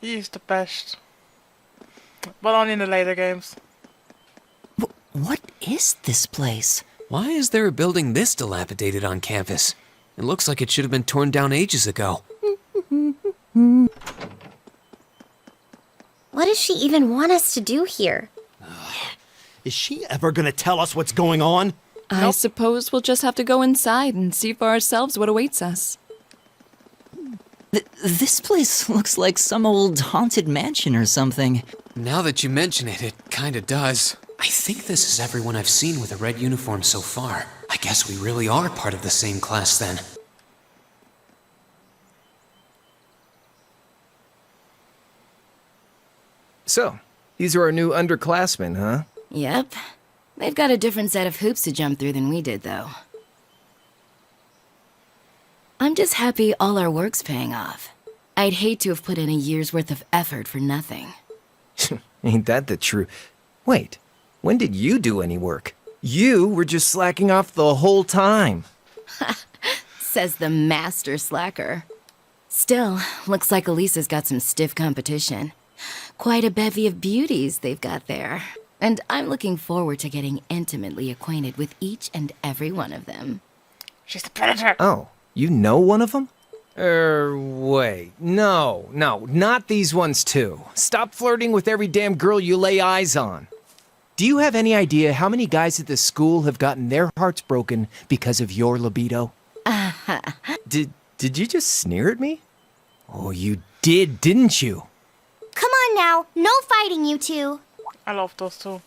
He's the best. But only in the later games. What is this place? Why is there a building this dilapidated on campus? It looks like it should have been torn down ages ago. What does she even want us to do here? Is she ever gonna tell us what's going on? I suppose we'll just have to go inside and see for ourselves what awaits us. This place looks like some old haunted mansion or something. Now that you mention it, it kinda does. I think this is everyone I've seen with a red uniform so far. I guess we really are part of the same class then. So, these are our new underclassmen, huh? Yep. They've got a different set of hoops to jump through than we did, though. I'm just happy all our work's paying off. I'd hate to have put in a year's worth of effort for nothing. Ain't that the truth? Wait, when did you do any work? You were just slacking off the whole time. Says the master slacker. Still, looks like Elisa's got some stiff competition. Quite a bevy of beauties they've got there. And I'm looking forward to getting intimately acquainted with each and every one of them. She's the predator. Oh, you know one of them? Wait. No, not these ones too. Stop flirting with every damn girl you lay eyes on. Do you have any idea how many guys at this school have gotten their hearts broken because of your libido? Did you just sneer at me? Oh, you did, didn't you? Come on now, no fighting, you two. I love those two.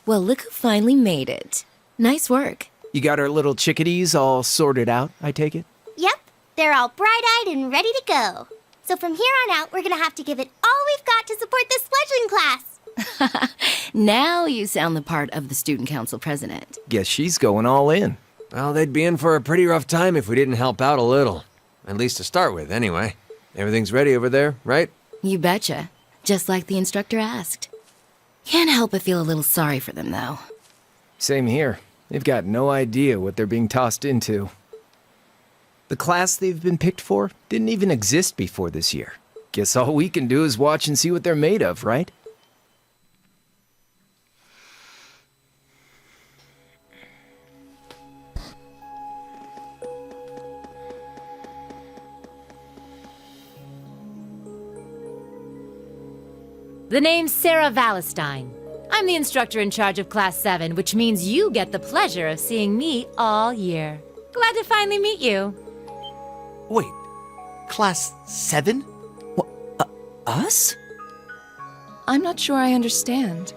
Well, look who finally made it. Nice work. You got our little chickadees all sorted out, I take it? Yep, they're all bright-eyed and ready to go. So from here on out, we're gonna have to give it all we've got to support this fledgling class. Now you sound the part of the student council president. Guess she's going all in. Well, they'd be in for a pretty rough time if we didn't help out a little. At least to start with, anyway. Everything's ready over there, right? You betcha. Just like the instructor asked. Can't help but feel a little sorry for them, though. Same here. They've got no idea what they're being tossed into. The class they've been picked for didn't even exist before this year. Guess all we can do is watch and see what they're made of, right? The name's Sarah Valestine. I'm the instructor in charge of Class 7, which means you get the pleasure of seeing me all year. Glad to finally meet you. Wait, Class 7? Us? I'm not sure I understand.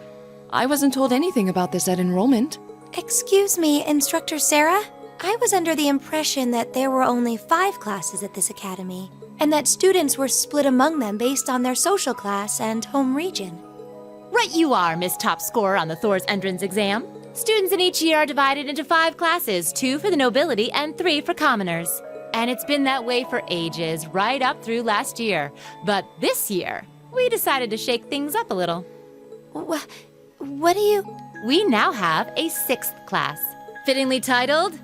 I wasn't told anything about this at enrollment. Excuse me, Instructor Sarah? I was under the impression that there were only 5 classes at this academy, and that students were split among them based on their social class and home region. Right you are, Miss Top Scorer on the Thor's entrance exam. Students in each year are divided into 5 classes, 2 for the nobility and 3 for commoners. And it's been that way for ages, right up through last year. But this year, we decided to shake things up a little. What do you... We now have a 6th class, fittingly titled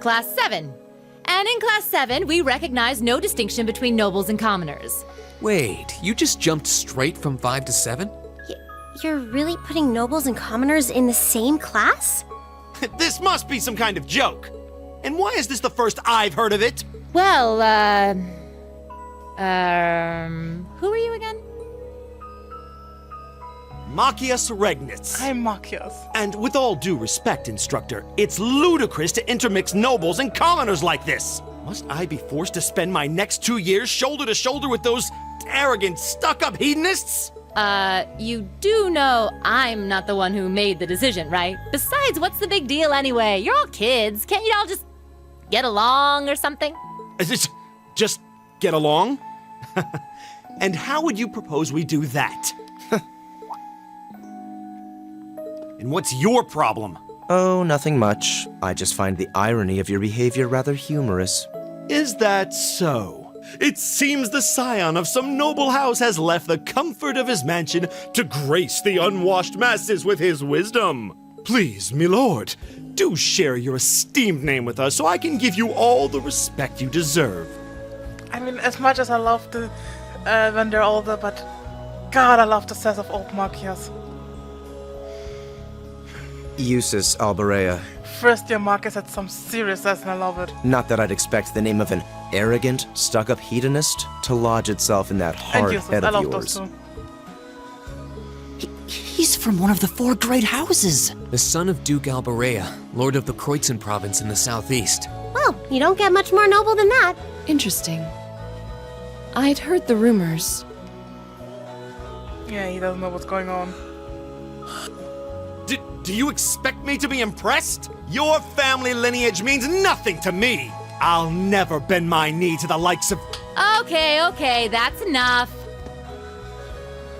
Class 7. And in Class 7, we recognize no distinction between nobles and commoners. Wait, you just jumped straight from 5 to 7? You're really putting nobles and commoners in the same class? This must be some kind of joke. And why is this the first I've heard of it? Well, who are you again? Machias Regnitz. I'm Machias. And with all due respect, Instructor, it's ludicrous to intermix nobles and commoners like this. Must I be forced to spend my next 2 years shoulder to shoulder with those arrogant, stuck-up hedonists? You do know I'm not the one who made the decision, right? Besides, what's the big deal anyway? You're all kids. Can't you all just get along or something? Just get along? And how would you propose we do that? And what's your problem? Oh, nothing much. I just find the irony of your behavior rather humorous. Is that so? It seems the scion of some noble house has left the comfort of his mansion to grace the unwashed masses with his wisdom. Please, milord, do share your esteemed name with us so I can give you all the respect you deserve. I mean, as much as I love the when they're older, but God, I love the set of old Marquias. Eustace Alberea. First year Marcus had some serious ass and I love it. Not that I'd expect the name of an arrogant, stuck-up hedonist to lodge itself in that And hard Eustace, head I of love yours. those two. He's from one of the 4 great houses. The son of Duke Alberea, Lord of the Kreutzen province in the southeast. Well, you don't get much more noble than that. Interesting. I'd heard the rumors. Yeah, he doesn't know what's going on. Do you expect me to be impressed? Your family lineage means nothing to me. I'll never bend my knee to the likes of... Okay, that's enough.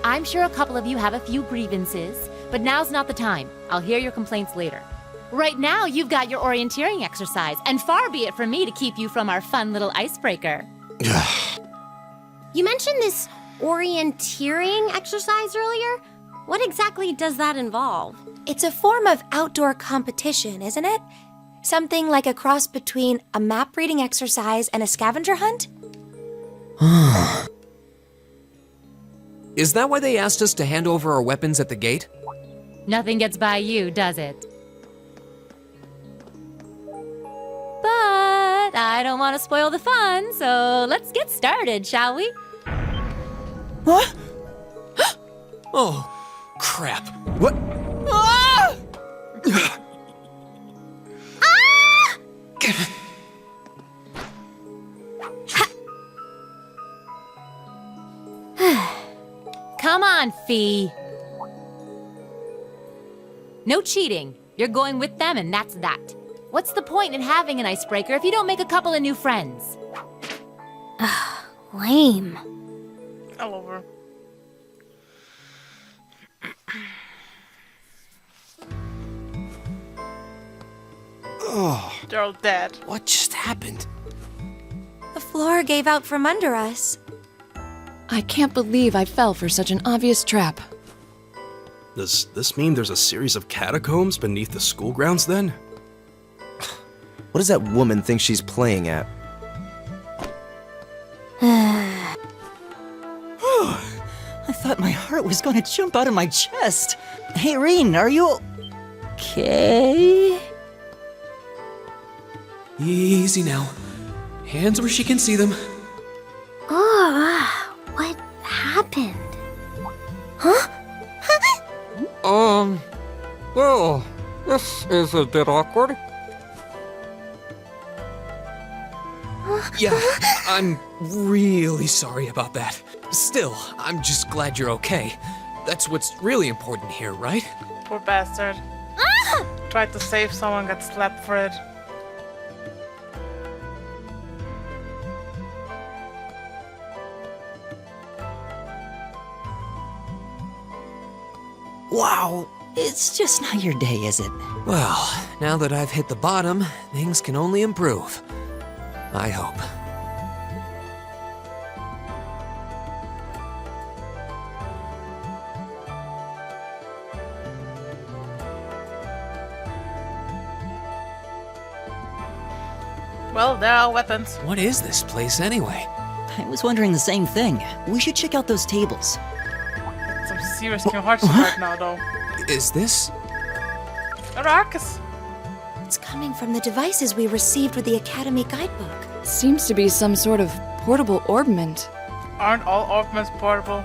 I'm sure a couple of you have a few grievances, but now's not the time. I'll hear your complaints later. Right now, you've got your orienteering exercise, and far be it from me to keep you from our fun little icebreaker. You mentioned this orienteering exercise earlier. What exactly does that involve? It's a form of outdoor competition, isn't it? Something like a cross between a map reading exercise and a scavenger hunt? Is that why they asked us to hand over our weapons at the gate? Nothing gets by you, does it? But I don't want to spoil the fun, so let's get started, shall we? What? Oh, crap. What? Come on, Fee. No cheating. You're going with them, and that's that. What's the point in having an icebreaker if you don't make a couple of new friends? Lame. I love her. Oh, They're all dead. what just happened? The floor gave out from under us. I can't believe I fell for such an obvious trap. Does this mean there's a series of catacombs beneath the school grounds then? What does that woman think she's playing at? I thought my heart was going to jump out of my chest. Hey, Reen, are you okay? Easy now. Hands where she can see them. Oh, what happened? Huh? Well, this is a bit awkward. Yeah, I'm really sorry about that. Still, I'm just glad you're okay. That's what's really important here, right? Poor bastard. Tried to save someone, got slapped for it. Wow, it's just not your day, is it? Well, now that I've hit the bottom, things can only improve. I hope. Well, there are weapons. What is this place anyway? I was wondering the same thing. We should check out those tables. Some serious Kingdom Hearts right now, though. Is this? Arrakis. It's coming from the devices we received with the Academy guidebook. Seems to be some sort of portable orbment. Aren't all orbments portable?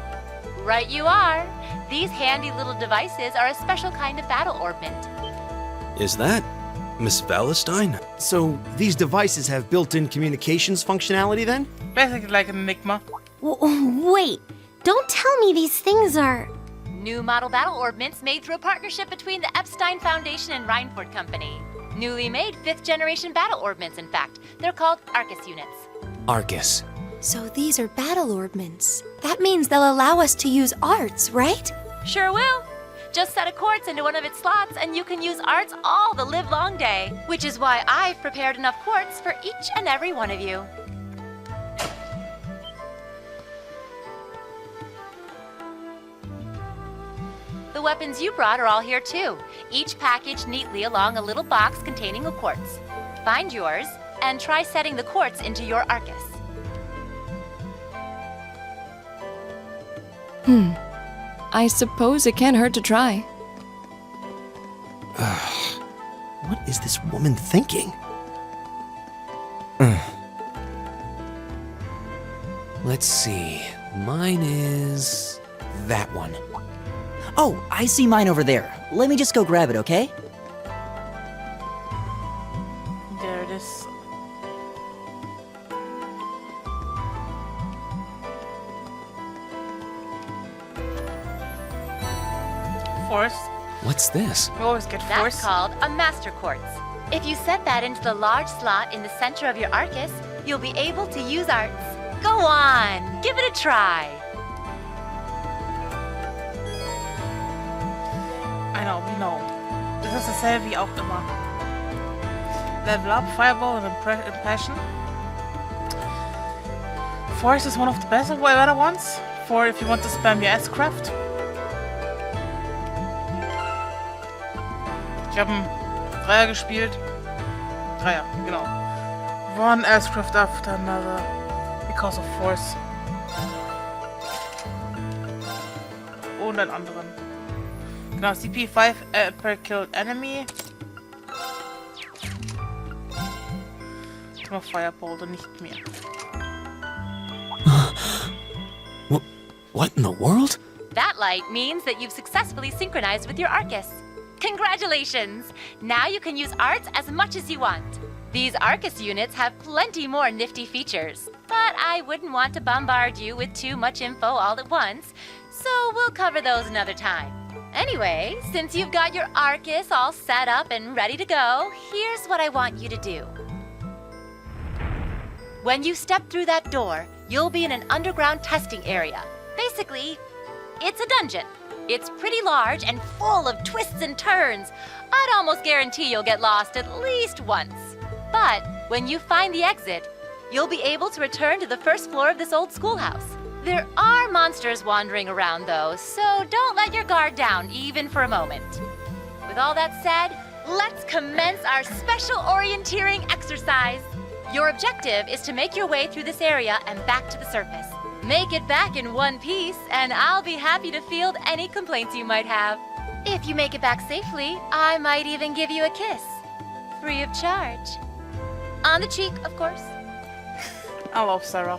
Right you are. These handy little devices are a special kind of battle orbment. Is that Miss Valentine? So, these devices have built-in communications functionality then? Basically like an Enigma. Wait, don't tell me these things are... New model battle orbments made through a partnership between the Epstein Foundation and Reinford Company. Newly made 5th generation battle orbments, in fact. They're called Arcus units. Arcus. So these are battle orbments. That means they'll allow us to use arts, right? Sure will. Just set a quartz into one of its slots and you can use arts all the livelong day. Which is why I've prepared enough quartz for each and every one of you. The weapons you brought are all here too, each packaged neatly along a little box containing a quartz. Find yours, and try setting the quartz into your Arcus. I suppose it can't hurt to try. What is this woman thinking? Let's see. Mine is that one. Oh, I see mine over there. Let me just go grab it, okay? There it is. Force. What's this? We always get force. That's called a master quartz. If you set that into the large slot in the center of your Arcus, you'll be able to use arts. Go on, give it a try. I know, we know. Das ist dasselbe wie auch immer. Level up, Fireball and Impassion. Force is one of the better ones for if you want to spam your S-Craft. Ich habe einen Dreier gespielt. Dreier, genau. One S-Craft after another because of Force. Und einen anderen. Genau, CP5 per killed enemy. Nur Fireball und nicht mehr. What in the world? That light means that you've successfully synchronized with your Arcus. Congratulations! Now you can use arts as much as you want. These Arcus units have plenty more nifty features, but I wouldn't want to bombard you with too much info all at once, so we'll cover those another time. Anyway, since you've got your Arcus all set up and ready to go, here's what I want you to do. When you step through that door, you'll be in an underground testing area. Basically, it's a dungeon. It's pretty large and full of twists and turns. I'd almost guarantee you'll get lost at least once. But when you find the exit, you'll be able to return to the first floor of this old schoolhouse. There are monsters wandering around, though, so don't let your guard down, even for a moment. With all that said, let's commence our special orienteering exercise. Your objective is to make your way through this area and back to the surface. Make it back in one piece, and I'll be happy to field any complaints you might have. If you make it back safely, I might even give you a kiss. Free of charge. On the cheek, of course. I love Sarah.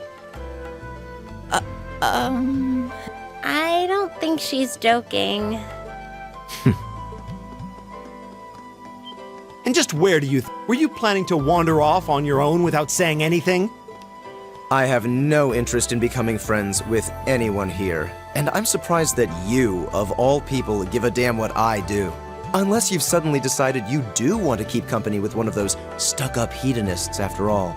I don't think she's joking. And just where do you were you planning to wander off on your own without saying anything? I have no interest in becoming friends with anyone here, and I'm surprised that you, of all people, give a damn what I do. Unless you've suddenly decided you do want to keep company with one of those stuck-up hedonists after all.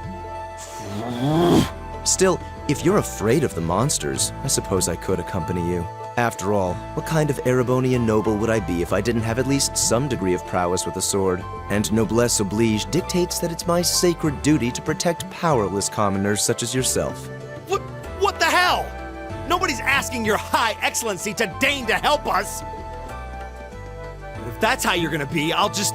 Still, if you're afraid of the monsters, I suppose I could accompany you. After all, what kind of Erebonian noble would I be if I didn't have at least some degree of prowess with a sword? And noblesse oblige dictates that it's my sacred duty to protect powerless commoners such as yourself. What the hell? Nobody's asking your high excellency to deign to help us. But if that's how you're gonna be, I'll just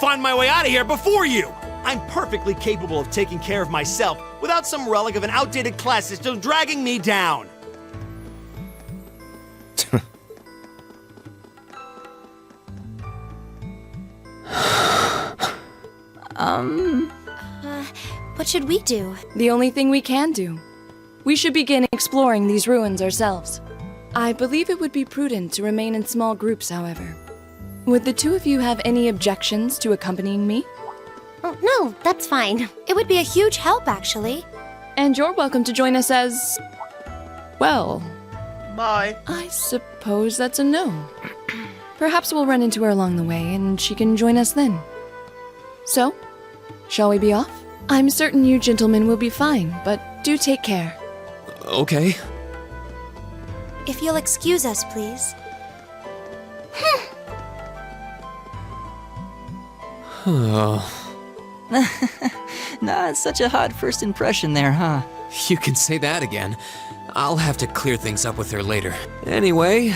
find my way out of here before you. I'm perfectly capable of taking care of myself without some relic of an outdated class system dragging me down. What should we do? The only thing we can do. We should begin exploring these ruins ourselves. I believe it would be prudent to remain in small groups, however. Would the two of you have any objections to accompanying me? Oh, no, that's fine. It would be a huge help, actually. And you're welcome to join us as... well, Bye. I suppose that's a no. Perhaps we'll run into her along the way, and she can join us then. So, shall we be off? I'm certain you gentlemen will be fine, but do take care. Okay. If you'll excuse us, please. Nah, it's such a hot first impression there, huh? You can say that again. I'll have to clear things up with her later. Anyway,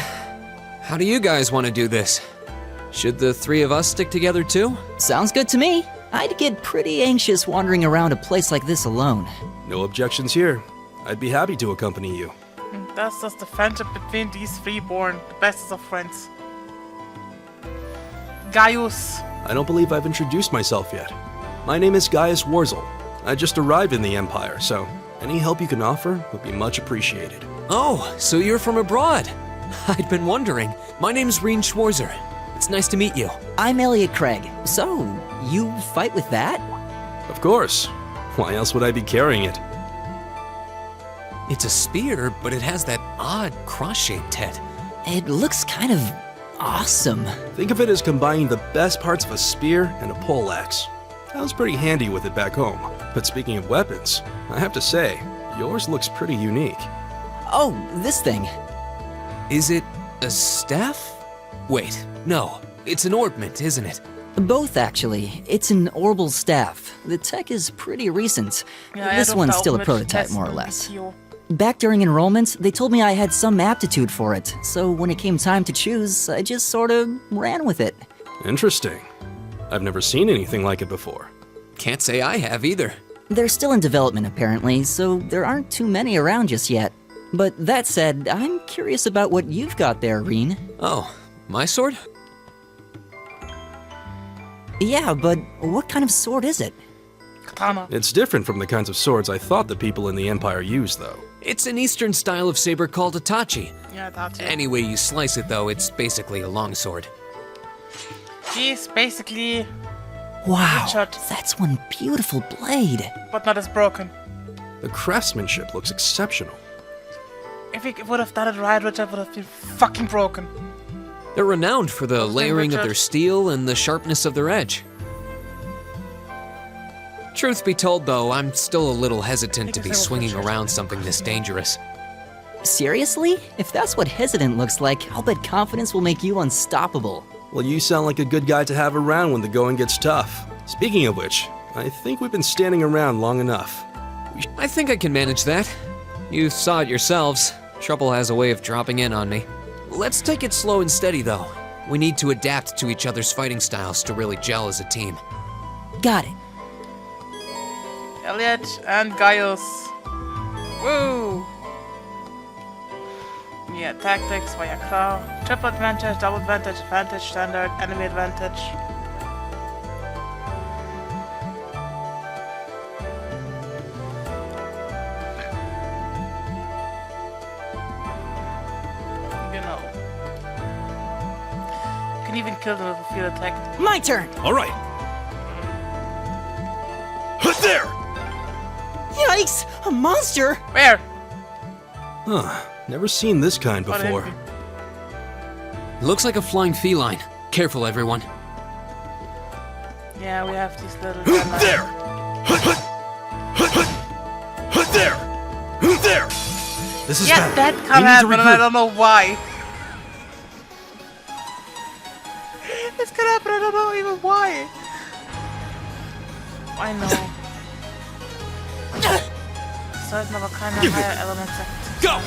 how do you guys want to do this? Should the three of us stick together too? Sounds good to me. I'd get pretty anxious wandering around a place like this alone. No objections here. I'd be happy to accompany you. That's just the friendship between these three born, the bestest of friends. Gaius. I don't believe I've introduced myself yet. My name is Gaius Warzel. I just arrived in the Empire, so any help you can offer would be much appreciated. Oh, so you're from abroad. I'd been wondering. My name's Reen Schwarzer. It's nice to meet you. I'm Elliot Craig. So, you fight with that? Of course. Why else would I be carrying it? It's a spear, but it has that odd cross-shaped head. It looks kind of awesome. Think of it as combining the best parts of a spear and a poleaxe. I was pretty handy with it back home. But speaking of weapons, I have to say, yours looks pretty unique. Oh, this thing. Is it a staff? Wait, no. It's an ornament, isn't it? Both, actually. It's an orbal staff. The tech is pretty recent. This one's still a prototype, more or less. Back during enrollment, they told me I had some aptitude for it, so when it came time to choose, I just sort of ran with it. Interesting. I've never seen anything like it before. Can't say I have either. They're still in development, apparently, so there aren't too many around just yet. But that said, I'm curious about what you've got there, Reen. Oh, my sword? Yeah, but what kind of sword is it? Katana. It's different from the kinds of swords I thought the people in the Empire used, though. It's an eastern style of saber called a tachi. Yeah, that's it. Any way you slice it, though, it's basically a longsword. She's basically... Wow, Richard, that's one beautiful blade. but not as broken. The craftsmanship looks exceptional. If we would have done it right, Richard would have been fucking broken. They're renowned for the Okay, layering of Richard. their steel and the sharpness of their edge. Truth be told, though, I'm still a little hesitant to be swinging around something this dangerous. Seriously? If that's what hesitant looks like, I'll bet confidence will make you unstoppable. Well, you sound like a good guy to have around when the going gets tough. Speaking of which, I think we've been standing around long enough. I think I can manage that. You saw it yourselves. Trouble has a way of dropping in on me. Let's take it slow and steady, though. We need to adapt to each other's fighting styles to really gel as a team. Got it. Elliot and Gaius. Woo! Yeah, tactics war ja klar. Triple advantage, double advantage, advantage, standard, enemy advantage. Genau. You can even kill them with a field attack. My turn! All right. There! Yikes! A monster! Where? Huh. Never seen this kind before. Looks like a flying feline. Careful, everyone. Yeah, we have these little... There! There! There! This is Yeah, bad. that We can need to happen, and I regroup. don't know why. This can happen, I don't know even why. I know. Sollten aber keine higher elements active. Go!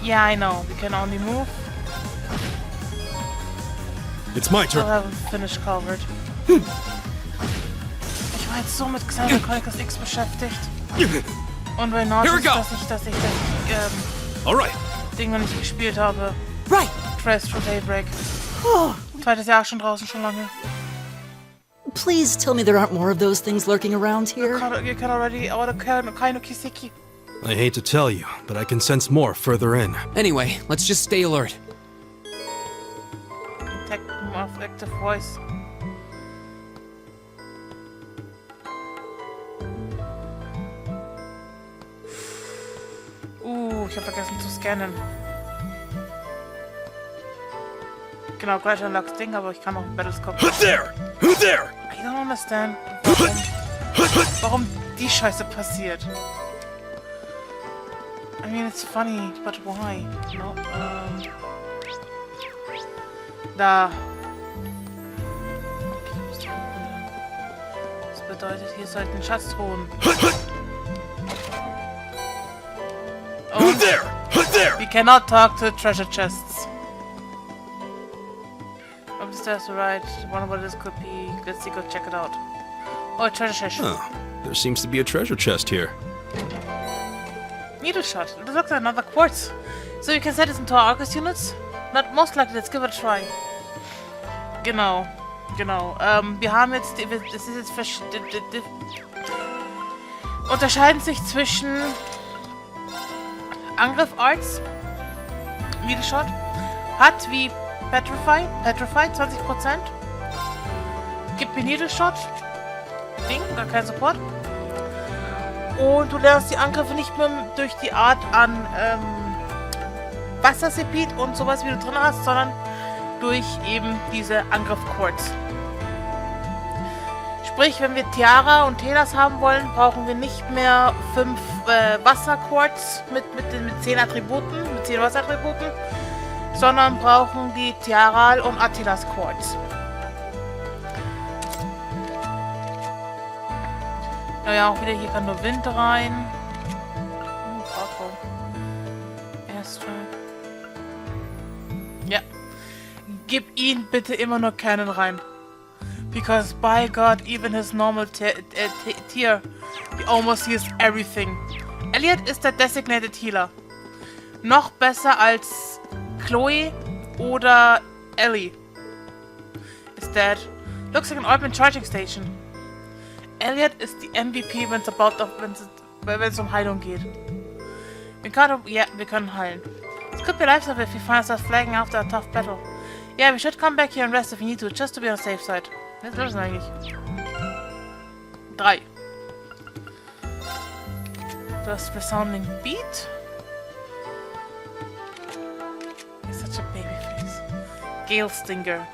Yeah, I know. We can only move. It's my Still turn. haven't finished covered. Ich war jetzt so mit Xander Chronicles X beschäftigt. Und bei Nord Here we ist, go. dass ich das All right. Ding noch nicht gespielt habe. Right! Trace to Daybreak. Oh, Zweites Jahr schon draußen, schon lange. please tell me there aren't more of those things lurking around here. You can already order Kaino Kiseki. I hate to tell you, but I can sense more further in. Anyway, let's just stay alert. Attack of active voice. Ich hab vergessen zu scannen. Genau, gleich unlocks Ding, aber ich kann auch einen Battlescope. There! There! I don't understand, warum die Scheiße passiert. I mean, it's funny, but why? No, da. Das bedeutet, hier sollten Schatztruhen. Oh, There! There! we cannot talk to treasure chests. Upstairs, right. Wonder what this could be. Let's see, go check it out. Oh, a treasure chest. Oh, there seems to be a treasure chest here. Needle shot. This looks like another quartz. So you can set this into our Argus units? Not most likely, let's give it a try. Genau. Wir haben jetzt, das ist jetzt unterscheiden sich zwischen Angriff Arts, Needle Shot, hat wie Petrify 20%, gibt mir Needle Shot, Ding, gar kein Support. Und du lernst die Angriffe nicht mehr durch die Art an Wassersepit und sowas, wie du drin hast, sondern durch eben diese Angriff-Quartz. Sprich, wenn wir Tiara und Telas haben wollen, brauchen wir nicht mehr 5 Wasser-Quartz mit 10 Attributen, mit 10 Wasserattributen, sondern brauchen die Tiaral und Attilas Quartz. Naja, auch wieder hier kann nur Wind rein. Ja. Gib ihn bitte immer nur Cannon rein. Because by God, even his normal tier, he almost heals everything. Elliot ist der Designated Healer. Noch besser als Chloe oder Ellie. Is dead. Looks like an ointment charging station. Elliot ist die MVP, wenn es um Heilung geht. Wir können heilen. It could be lifesaver if you find us flagging after a tough battle. Yeah, we should come back here and rest if we need to, just to be on the safe side. Was ist das eigentlich? 3. Das Resounding Beat. He's such a babyface. Gale Stinger.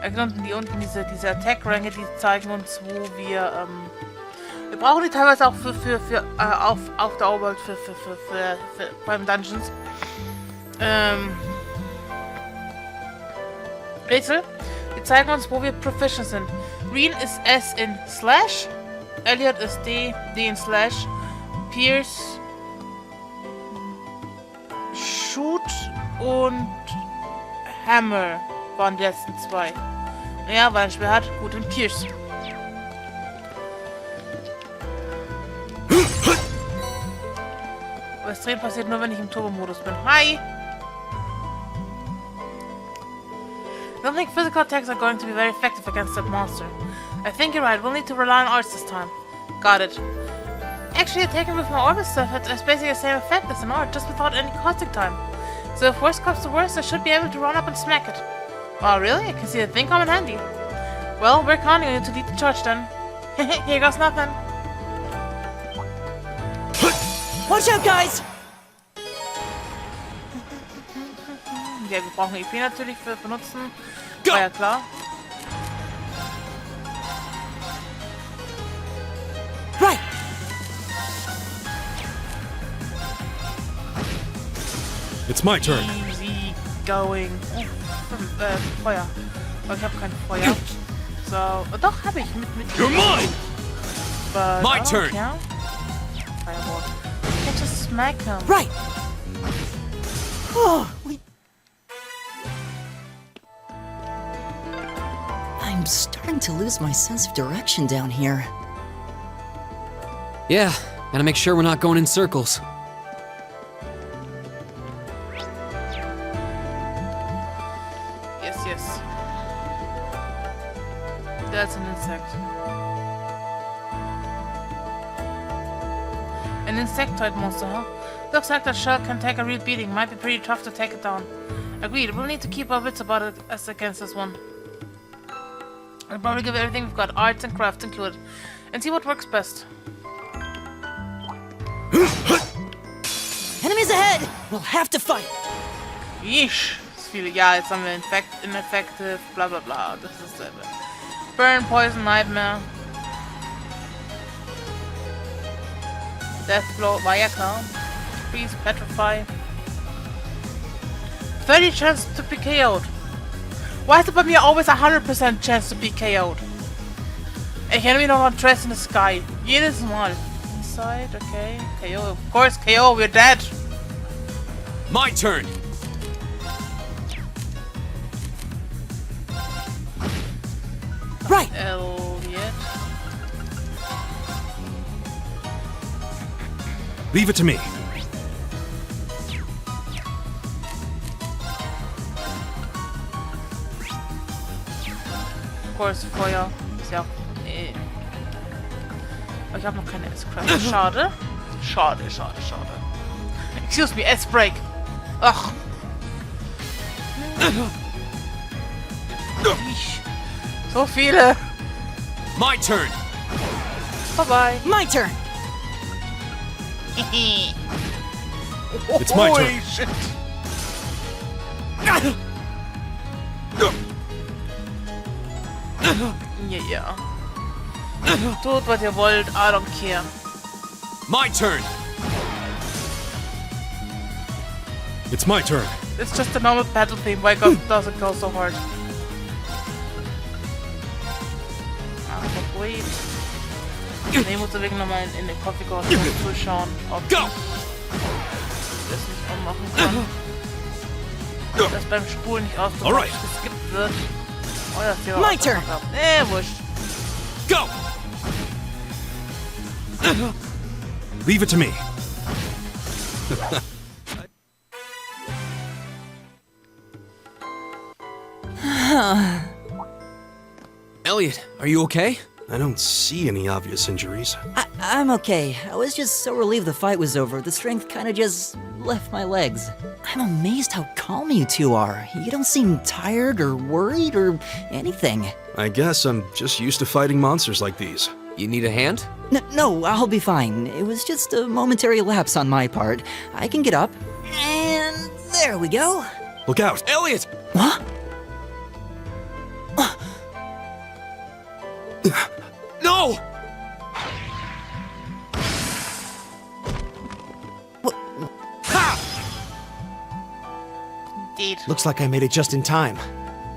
Unten diese Attack-Ränge, die zeigen uns, wo wir, wir brauchen die teilweise auch auf der Overworld für beim Dungeons. Rätsel. Die zeigen uns, wo wir proficient sind. Green ist S in Slash. Elliot ist D in Slash. Pierce, Shoot und Hammer waren die letzten 2. Ja, weil ein Schwert hat, gut in Pierce. Das Drehen passiert nur, wenn ich im Turbo-Modus bin. Hi! I don't think physical attacks are going to be very effective against that monster. I think you're right, we'll need to rely on arts this time. Got it. Actually, attacking with my orbit stuff has basically the same effect as an art, just without any caustic time. So if worst comes to worst, I should be able to run up and smack it. Oh, really? I can see the thing come in handy. Well, we're counting on you to lead the charge then. Here goes nothing. Watch out, guys! Ja, wir brauchen EP natürlich für benutzen. War ja klar. Right! It's my turn. Easy going. Feuer. Aber ich habe kein Feuer. So, doch, habe ich mit. You're mine! But my turn! Count. Fireball. I can just smack him. Right! Oh, I'm starting to lose my sense of direction down here. Yeah, gotta make sure we're not going in circles. Yes. That's an insect. An insectoid monster, huh? Looks like that shell can take a real beating. Might be pretty tough to take it down. Agreed, we'll need to keep our wits about it as against this one. I'll probably give everything we've got, arts and crafts included, and see what works best. Enemies ahead! We'll have to fight! Yeesh. Das ist viele. Ja, jetzt haben wir ineffective, bla bla bla. Das ist dasselbe. Burn, Poison, Nightmare. Death Blow, war ja klar. Freeze, Petrify. 30 chance to be KO'd. Why is it bei mir always 100% chance to be KO'd? Ich erinnere mich noch an Trace in the Sky. Jedes Mal. Inside, okay. KO, of course, KO, we're dead. My turn! Right! Elliot. Leave it to me. Of course, Feuer. Ist ja. Nee. Aber ich habe noch keine S-Craft. Schade. Schade. Excuse me, S-Break. Ach. So viele. My turn. Vorbei. My turn! It's my turn. Holy shit. Ja. Tut, was ihr wollt. I don't care. My turn. It's my turn. It's just a normal battle theme. Why God doesn't go so hard? Wait. Ne, musst du wegen nochmal in den Konfiguration zuschauen, ob ich das nicht ummachen kann. Das beim Spulen nicht automatisch geskippt wird. Oh, das hier war My turn. Wurscht. Go. Leave it to me. Elliot, are you okay? I don't see any obvious injuries. I'm okay. I was just so relieved the fight was over. The strength kind of just left my legs. I'm amazed how calm you two are. You don't seem tired or worried or anything. I guess I'm just used to fighting monsters like these. You need a hand? No, I'll be fine. It was just a momentary lapse on my part. I can get up. And there we go. Look out! Elliot! What? No! Indeed. Looks like I made it just in time.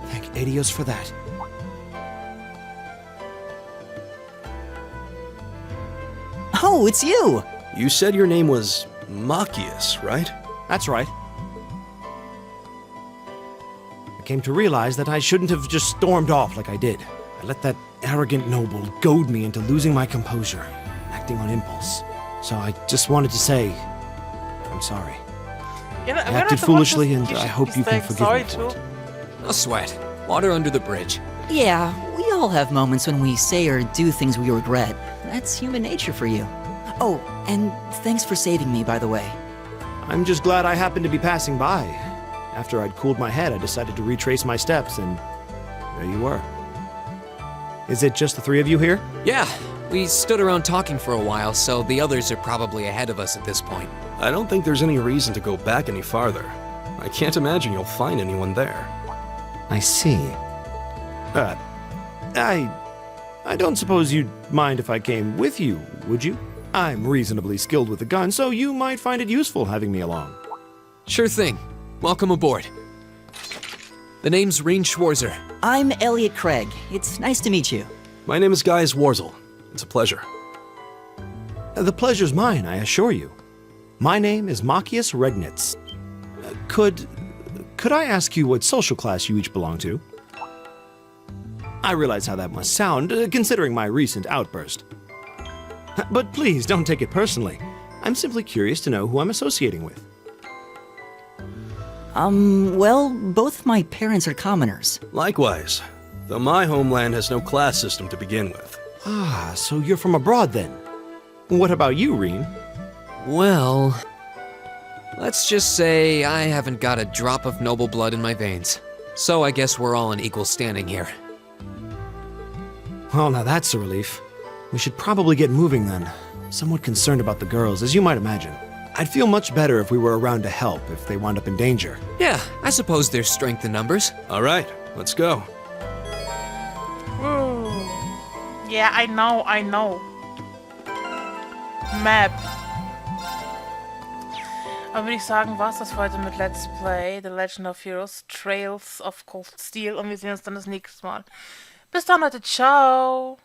Thank Adios for that. Oh, it's you! You said your name was Machias, right? That's right. I came to realize that I shouldn't have just stormed off like I did. I let that arrogant noble goad me into losing my composure, acting on impulse. So I just wanted to say, I'm sorry. I I acted foolishly, and I hope you can forgive me for it. No sweat. Water under the bridge. Yeah, we all have moments when we say or do things we regret. That's human nature for you. Oh, and thanks for saving me, by the way. I'm just glad I happened to be passing by. After I'd cooled my head, I decided to retrace my steps, and there you were. Is it just the three of you here? Yeah, we stood around talking for a while, so the others are probably ahead of us at this point. I don't think there's any reason to go back any farther. I can't imagine you'll find anyone there. I see. I don't suppose you'd mind if I came with you, would you? I'm reasonably skilled with a gun, so you might find it useful having me along. Sure thing. Welcome aboard. The name's Reen Schwarzer. I'm Elliot Craig. It's nice to meet you. My name is Gaius Warzel. It's a pleasure. The pleasure's mine, I assure you. My name is Machias Regnitz. Could I ask you what social class you each belong to? I realize how that must sound, considering my recent outburst. But please, don't take it personally. I'm simply curious to know who I'm associating with. Well, both my parents are commoners. Likewise, though my homeland has no class system to begin with. Ah, so you're from abroad then. What about you, Reen? Well, let's just say I haven't got a drop of noble blood in my veins. So I guess we're all in equal standing here. Well, now that's a relief. We should probably get moving then. Somewhat concerned about the girls, as you might imagine. I'd feel much better if we were around to help if they wound up in danger. Yeah, I suppose there's strength in numbers. All right, let's go. Ooh. Yeah, I know. Map. Aber würde ich sagen, war's das für heute mit Let's Play The Legend of Heroes Trails of Cold Steel und wir sehen uns dann das nächste Mal. Bis dann, Leute. Ciao.